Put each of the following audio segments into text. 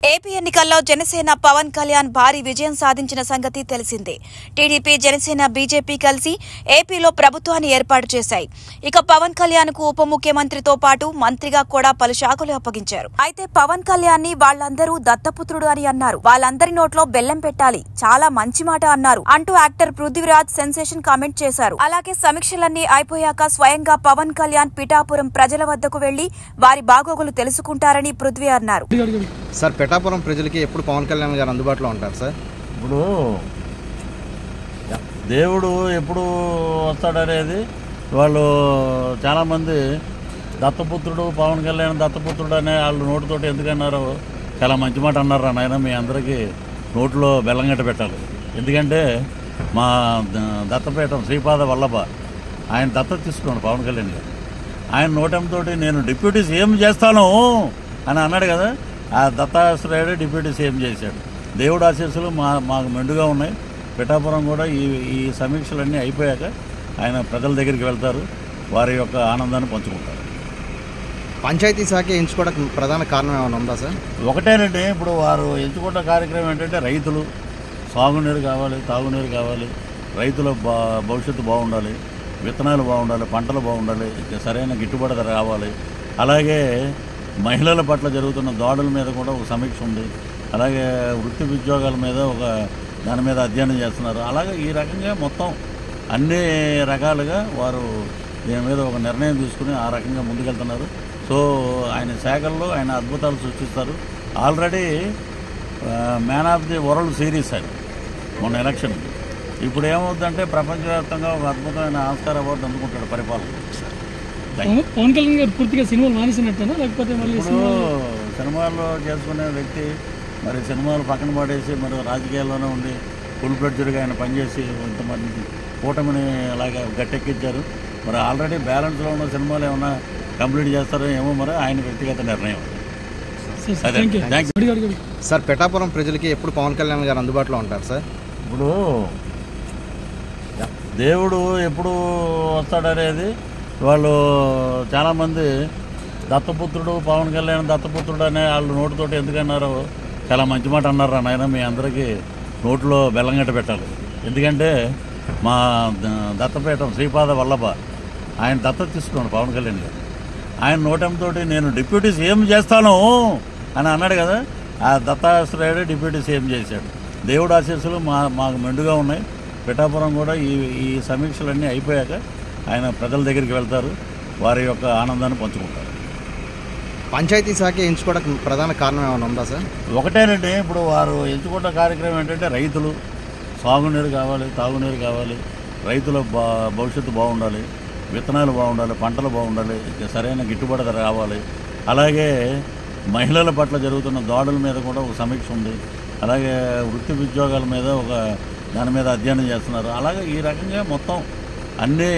AP ఎన్నికల్లో జనసేన పవన్ కళ్యాణ్ భారీ విజయం సాధించిన సంగతి తెలిసిందే. టీడీపీ, జనసేన, బీజేపీ కలిసి ఏపీలో ప్రభుత్వాన్ని ఏర్పాటు చేశాయి. ఇక పవన్ కళ్యాణ్ కు ఉప ముఖ్యమంత్రితో పాటు మంత్రిగా కూడా పలు శాఖలు అప్పగించారు. అయితే పవన్ కళ్యాణ్ ని వాళ్ళందరూ దత్తపుత్రుడు అని అన్నారు. వాళ్ళందరి నోట్లో బెల్లం పెట్టాలి, చాలా మంచి మాట అన్నారు అంటూ యాక్టర్ పృథ్వీరాజ్ సెన్సేషన్ కామెంట్ చేశారు. అలాగే సమీక్షలన్నీ అయిపోయాక స్వయంగా పవన్ కళ్యాణ్ పిఠాపురం ప్రజల వద్దకు వెళ్లి వారి బాగోగులు తెలుసుకుంటారని పృథ్వీ అన్నారు. సార్, పిఠాపురం ప్రజలకి ఎప్పుడు పవన్ కళ్యాణ్ గారు అందుబాటులో ఉంటారు సార్? ఇప్పుడు దేవుడు ఎప్పుడు వస్తాడనేది వాళ్ళు చాలామంది దత్తపుత్రుడు, పవన్ కళ్యాణ్ దత్తపుత్రుడు అనే వాళ్ళు నోటితోటి ఎందుకన్నారో చాలా మంచి మాట అన్నారు. నాయన మీ అందరికీ నోట్లో బెల్లంగట్ట పెట్టాలి. ఎందుకంటే మా దత్తపీఠం శ్రీపాద వల్లభ ఆయన దత్తత తీసుకున్నాడు పవన్ కళ్యాణ్ గారు. ఆయన నోటంతో నేను డిప్యూటీ సీఎం చేస్తాను అని అన్నాడు కదా, ఆ దత్తాశ్రయుడు డిప్యూటీ సీఎం చేశాడు. దేవుడు ఆశీస్సులు మాకు మెండుగా ఉన్నాయి. పిఠాపురం కూడా ఈ సమీక్షలన్నీ అయిపోయాక ఆయన ప్రజల దగ్గరికి వెళ్తారు, వారి యొక్క ఆనందాన్ని పంచుకుంటారు. పంచాయతీ శాఖ ఎంచుకోవడానికి ప్రధాన కారణం ఏమైనా ఉందా సార్? ఒకటేనండి, ఇప్పుడు వారు ఎంచుకున్న కార్యక్రమం ఏంటంటే రైతులు సాగునీరు కావాలి, తాగునీరు కావాలి, రైతుల భవిష్యత్తు బాగుండాలి, విత్తనాలు బాగుండాలి, పంటలు బాగుండాలి, సరైన గిట్టుబాటు ధర రావాలి. అలాగే మహిళల పట్ల జరుగుతున్న దాడుల మీద కూడా ఒక సమీక్ష ఉంది. అలాగే వృత్తి ఉద్యోగాల మీద దాని మీద అధ్యయనం చేస్తున్నారు. అలాగే ఈ రకంగా మొత్తం అన్ని రకాలుగా వారు దీని మీద ఒక నిర్ణయం తీసుకుని ఆ రకంగా ముందుకెళ్తున్నారు. సో ఆయన శాఖల్లో ఆయన అద్భుతాలు సృష్టిస్తారు. Already man of the world series ఆయన మొన్న ఎలక్షన్కి. ఇప్పుడు ఏమవుతుందంటే ప్రపంచవ్యాప్తంగా ఒక అద్భుతమైన ఆస్కార్ అవార్డు అందుకుంటాడు పరిపాలన. పవన్ కళ్యాణ్ గారు పూర్తిగా సినిమాలు మానేసినట్టేనా, లేకపోతే మళ్ళీ సినిమాల్లో చేసుకునే వ్యక్తి మరి సినిమాలు పక్కన పడేసి మరి రాజకీయాల్లోనే ఉండి ఫుల్ ఫ్లెడ్జ్డ్గా ఆయన పనిచేసి ఇంతమంది కూటమిని అలాగే గట్టెక్కించారు. మరి ఆల్రెడీ బ్యాలెన్స్లో ఉన్న సినిమాలు ఏమైనా కంప్లీట్ చేస్తారో ఏమో, మరి ఆయన వ్యక్తిగత నిర్ణయం. సార్, పిఠాపురం ప్రజలకి ఎప్పుడు పవన్ కళ్యాణ్ గారు అందుబాటులో ఉంటారు సార్? ఇప్పుడు దేవుడు ఎప్పుడు వస్తాడనేది వాళ్ళు చాలామంది దత్తపుత్రుడు, పవన్ కళ్యాణ్ దత్తపుత్రుడు అనే వాళ్ళు నోటితోటి ఎందుకన్నారో చాలా మంచి మాట అన్నారు. నాయన మీ అందరికీ నోట్లో బెల్లంగట్ట పెట్టాలి. ఎందుకంటే మా దత్తపీఠం శ్రీపాద వల్లభ ఆయన దత్తత తీసుకున్నాడు పవన్ కళ్యాణ్ గారు. ఆయన నోటంతో నేను డిప్యూటీ సీఎం చేస్తాను అని అన్నాడు కదా, ఆ దత్తాశ్రయుడు డిప్యూటీ సీఎం చేశాడు. దేవుడు ఆశీస్సులు మాకు మెండుగా ఉన్నాయి. పిఠాపురం కూడా ఈ సమీక్షలన్నీ అయిపోయాక ఆయన ప్రజల దగ్గరికి వెళ్తారు, వారి యొక్క ఆనందాన్ని పంచుకుంటారు. పంచాయతీ శాఖ ఎంచుకోవడానికి ప్రధాన కారణం ఏమైనా ఉందా సార్? ఒకటేనండి, ఇప్పుడు వారు ఎంచుకున్న కార్యక్రమం ఏంటంటే రైతులు సాగునీరు కావాలి, తాగునీరు కావాలి, రైతుల భవిష్యత్తు బాగుండాలి, విత్తనాలు బాగుండాలి, పంటలు బాగుండాలి, సరైన గిట్టుబాటు ధర రావాలి. అలాగే మహిళల పట్ల జరుగుతున్న దాడుల మీద కూడా ఒక సమీక్ష ఉంది. అలాగే వృత్తి ఉద్యోగాల మీద దాని మీద అధ్యయనం చేస్తున్నారు. అలాగే ఈ రకంగా మొత్తం అన్ని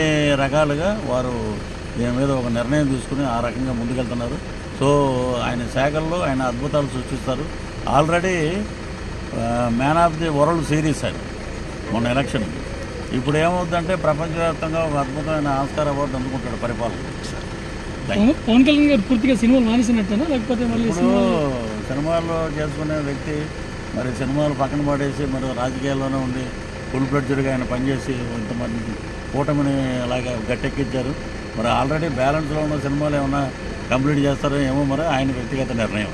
రకాలుగా వారు దీని మీద ఒక నిర్ణయం తీసుకుని ఆ రకంగా ముందుకెళ్తున్నారు. సో ఆయన శాఖల్లో ఆయన అద్భుతాలు సృష్టిస్తారు. Already man of the world series ఆయన మొన్న ఎలక్షన్కి. ఇప్పుడు ఏమవుతుందంటే ప్రపంచవ్యాప్తంగా ఒక అద్భుతమైన ఆస్కార్ అవార్డు అందుకుంటాడు పరిపాలన. పవన్ కళ్యాణ్ గారు పూర్తిగా సినిమాలు మానేసినట్టేనా, లేకపోతే మళ్ళీ సినిమాల్లో చేసుకునే వ్యక్తి మరి సినిమాలు పక్కన పడేసి మరి రాజకీయాల్లోనే ఉండి ఫుల్ ఫ్లెడ్జ్డ్గా ఆయన పనిచేసి ఇంతమంది కూటమిని అలాగే గట్టెక్కించారు. మరి ఆల్రెడీ బ్యాలెన్స్లో ఉన్న సినిమాలు ఏమైనా కంప్లీట్ చేస్తారో ఏమో, మరి ఆయన వ్యక్తిగత నిర్ణయం.